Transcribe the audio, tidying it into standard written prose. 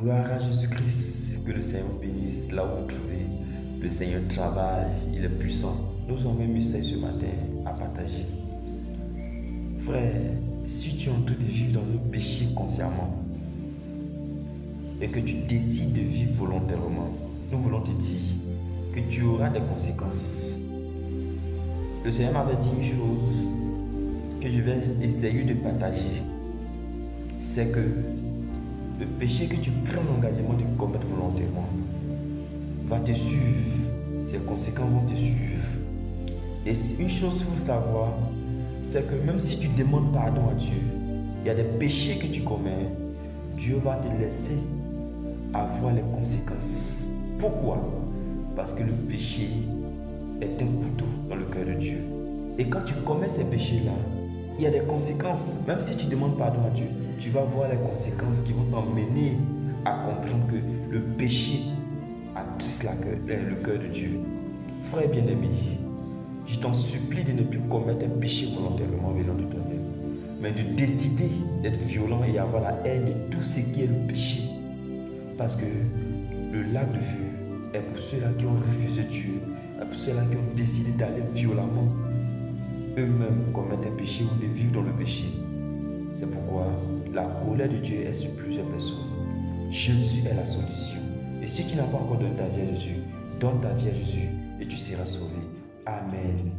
Gloire à Jésus-Christ, que le Seigneur bénisse là où vous trouvez. Le Seigneur travaille, il est puissant. Nous avons un message ce matin à partager. Frère, si tu es en train de vivre dans un péché consciemment et que tu décides de vivre volontairement, nous voulons te dire que tu auras des conséquences. Le Seigneur m'avait dit une chose que je vais essayer de partager. C'est que le péché que tu prends l'engagement de commettre volontairement va te suivre. Ses conséquences vont te suivre. Et une chose qu'il faut savoir, c'est que même si tu demandes pardon à Dieu, il y a des péchés que tu commets, Dieu va te laisser avoir les conséquences. Pourquoi? Parce que le péché est un couteau dans le cœur de Dieu. Et quand tu commets ces péchés-là, il y a des conséquences. Même si tu demandes pardon à Dieu, tu vas voir les conséquences qui vont t'emmener à comprendre que le péché attriste le cœur de Dieu. Frère bien-aimé, je t'en supplie de ne plus commettre un péché volontairement venant de toi-même, mais de décider d'être violent et avoir la haine de tout ce qui est le péché. Parce que le lac de feu est pour ceux-là qui ont refusé Dieu, est pour ceux-là qui ont décidé d'aller violemment eux-mêmes commettre un péché ou de vivre dans le péché. C'est pourquoi la colère de Dieu est sur plusieurs personnes. Jésus est la solution. Et si tu n'as pas encore donné ta vie à Jésus, donne ta vie à Jésus et tu seras sauvé. Amen.